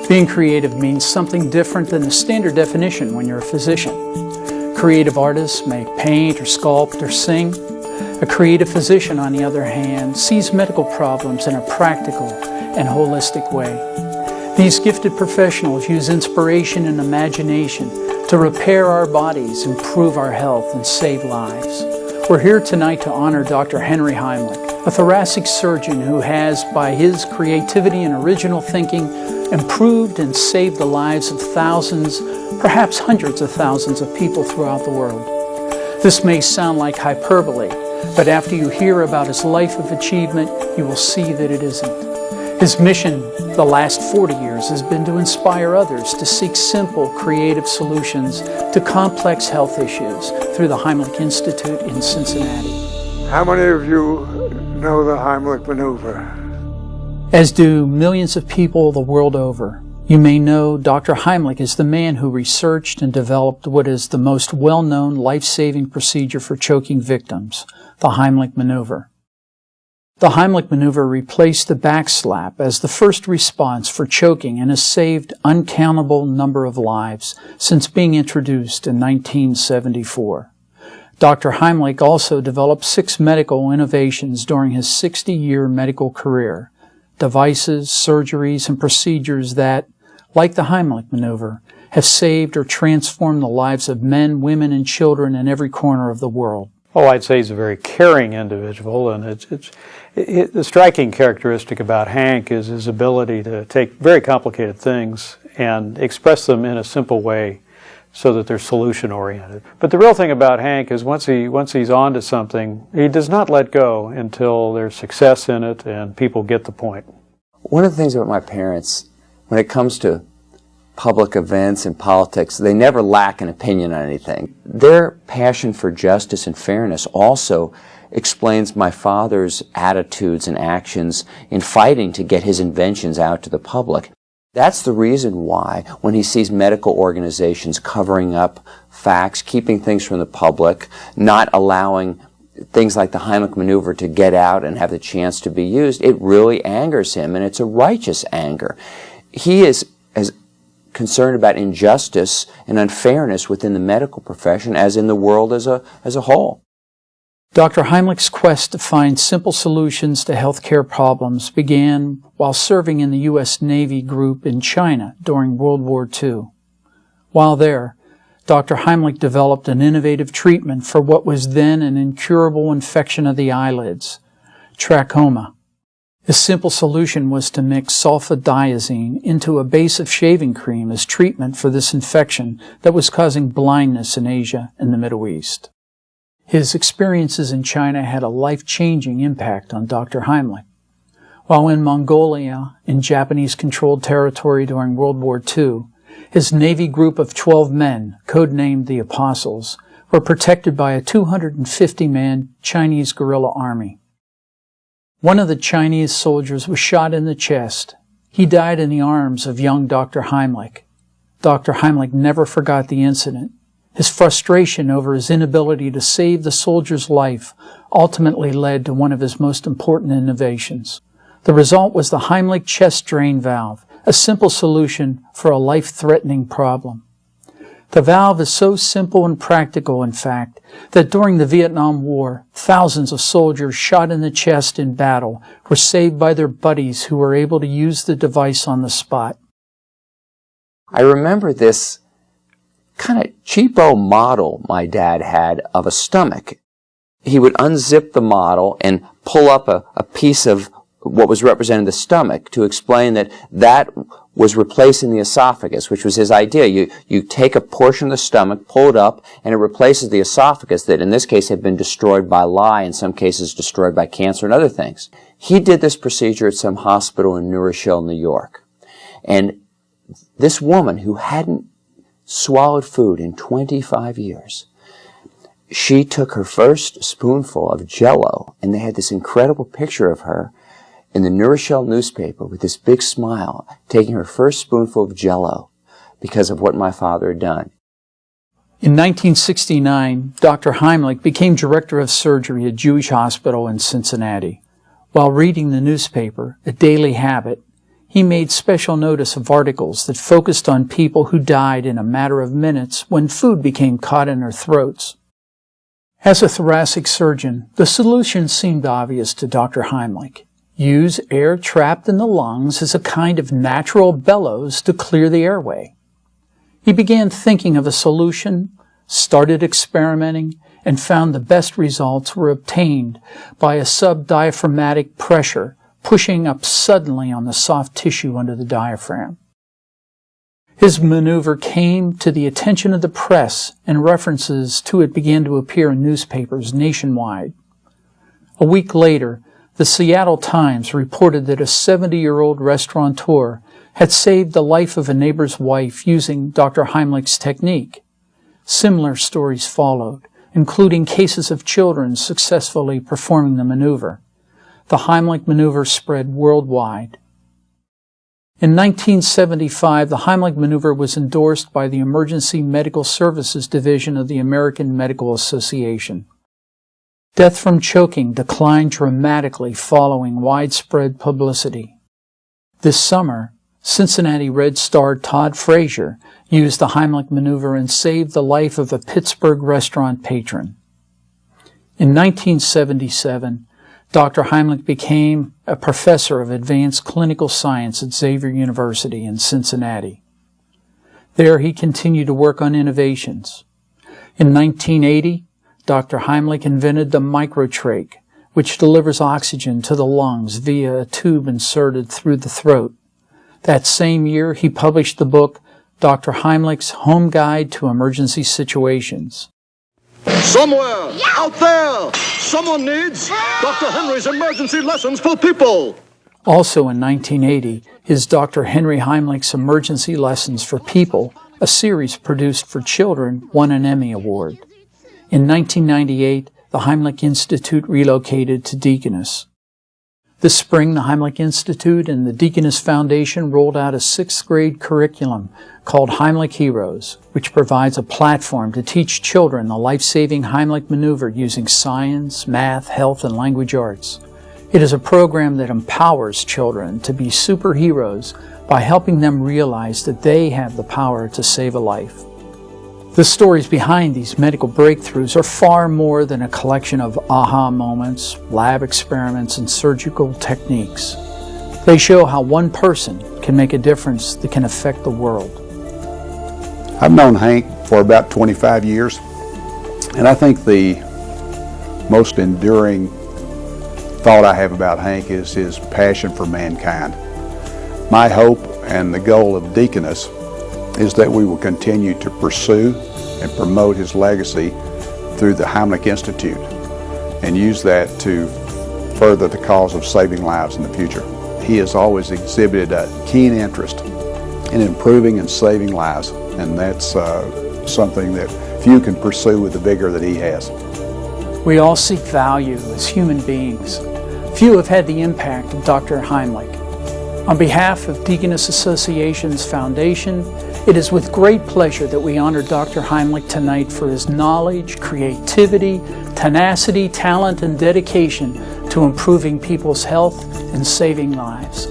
Being creative means something different than the standard definition when you're a physician. Creative artists may paint or sculpt or sing. A creative physician, on the other hand, sees medical problems in a practical and holistic way. These gifted professionals use inspiration and imagination to repair our bodies, improve our health, and save lives. We're here tonight to honor Dr. Henry Heimlich, a thoracic surgeon who has, by his creativity and original thinking, improved and saved the lives of thousands, perhaps hundreds of thousands of people throughout the world. This may sound like hyperbole, but after you hear about his life of achievement, you will see that it isn't. His mission the last 40 years has been to inspire others to seek simple, creative solutions to complex health issues through the Heimlich Institute in Cincinnati. How many of you know the Heimlich maneuver? As do millions of people the world over. You may know Dr. Heimlich is the man who researched and developed what is the most well-known life-saving procedure for choking victims, the Heimlich maneuver. The Heimlich maneuver replaced the back slap as the first response for choking and has saved uncountable number of lives since being introduced in 1974. Dr. Heimlich also developed 6 medical innovations during his 60-year medical career, devices, surgeries, and procedures that, like the Heimlich maneuver, have saved or transformed the lives of men, women, and children in every corner of the world. Oh, I'd say he's a very caring individual, and the striking characteristic about Hank is his ability to take very complicated things and express them in a simple way so that they're solution-oriented. But the real thing about Hank is once he's on to something, he does not let go until there's success in it and people get the point. One of the things about my parents, when it comes to public events and politics, they never lack an opinion on anything. Their passion for justice and fairness also explains my father's attitudes and actions in fighting to get his inventions out to the public. That's the reason why, when he sees medical organizations covering up facts, keeping things from the public, not allowing things like the Heimlich maneuver to get out and have the chance to be used, it really angers him, and it's a righteous anger. He is as concerned about injustice and unfairness within the medical profession as in the world as a whole. Dr. Heimlich's quest to find simple solutions to healthcare problems began while serving in the U.S. Navy group in China during World War II. While there, Dr. Heimlich developed an innovative treatment for what was then an incurable infection of the eyelids, trachoma. The simple solution was to mix sulfadiazine into a base of shaving cream as treatment for this infection that was causing blindness in Asia and the Middle East. His experiences in China had a life-changing impact on Dr. Heimlich. While in Mongolia, in Japanese-controlled territory during World War II, his Navy group of 12 men, codenamed the Apostles, were protected by a 250-man Chinese guerrilla army. One of the Chinese soldiers was shot in the chest. He died in the arms of young Dr. Heimlich. Dr. Heimlich never forgot the incident. His frustration over his inability to save the soldier's life ultimately led to one of his most important innovations. The result was the Heimlich chest drain valve, a simple solution for a life-threatening problem. The valve is so simple and practical, in fact, that during the Vietnam War, thousands of soldiers shot in the chest in battle were saved by their buddies who were able to use the device on the spot. I remember this kind of cheapo model my dad had of a stomach. He would unzip the model and pull up a piece of what was representing the stomach to explain that that was replacing the esophagus, which was his idea. You take a portion of the stomach, pull it up, and it replaces the esophagus that in this case had been destroyed by lye, in some cases destroyed by cancer and other things. He did this procedure at some hospital in New Rochelle, New York. And this woman who hadn't swallowed food in 25 years, she took her first spoonful of Jell-O, and they had this incredible picture of her in the New Rochelle newspaper with this big smile, taking her first spoonful of Jell-O because of what my father had done. In 1969, Dr. Heimlich became director of surgery at Jewish Hospital in Cincinnati. While reading the newspaper, a daily habit, he made special notice of articles that focused on people who died in a matter of minutes when food became caught in their throats. As a thoracic surgeon, the solution seemed obvious to Dr. Heimlich. Use air trapped in the lungs as a kind of natural bellows to clear the airway. He began thinking of a solution, started experimenting, and found the best results were obtained by a subdiaphragmatic pressure pushing up suddenly on the soft tissue under the diaphragm. His maneuver came to the attention of the press, and references to it began to appear in newspapers nationwide. A week later, the Seattle Times reported that a 70-year-old restaurateur had saved the life of a neighbor's wife using Dr. Heimlich's technique. Similar stories followed, including cases of children successfully performing the maneuver. The Heimlich maneuver spread worldwide. In 1975, the Heimlich maneuver was endorsed by the Emergency Medical Services Division of the American Medical Association. Death from choking declined dramatically following widespread publicity. This summer, Cincinnati Red Star Todd Frazier used the Heimlich maneuver and saved the life of a Pittsburgh restaurant patron. In 1977, Dr. Heimlich became a professor of advanced clinical science at Xavier University in Cincinnati. There he continued to work on innovations. In 1980, Dr. Heimlich invented the microtrach, which delivers oxygen to the lungs via a tube inserted through the throat. That same year, he published the book Dr. Heimlich's Home Guide to Emergency Situations. Somewhere, out there, someone needs Dr. Henry's emergency lessons for people. Also in 1980, his Dr. Henry Heimlich's Emergency Lessons for People, a series produced for children, won an Emmy Award. In 1998, the Heimlich Institute relocated to Deaconess. This spring, the Heimlich Institute and the Deaconess Foundation rolled out a 6th grade curriculum called Heimlich Heroes, which provides a platform to teach children the life-saving Heimlich maneuver using science, math, health, and language arts. It is a program that empowers children to be superheroes by helping them realize that they have the power to save a life. The stories behind these medical breakthroughs are far more than a collection of aha moments, lab experiments, and surgical techniques. They show how one person can make a difference that can affect the world. I've known Hank for about 25 years, and I think the most enduring thought I have about Hank is his passion for mankind. My hope and the goal of Deaconess is that we will continue to pursue and promote his legacy through the Heimlich Institute and use that to further the cause of saving lives in the future. He has always exhibited a keen interest in improving and saving lives, and that's something that few can pursue with the vigor that he has. We all seek value as human beings. Few have had the impact of Dr. Heimlich. On behalf of Deaconess Association's Foundation, it is with great pleasure that we honor Dr. Heimlich tonight for his knowledge, creativity, tenacity, talent, and dedication to improving people's health and saving lives.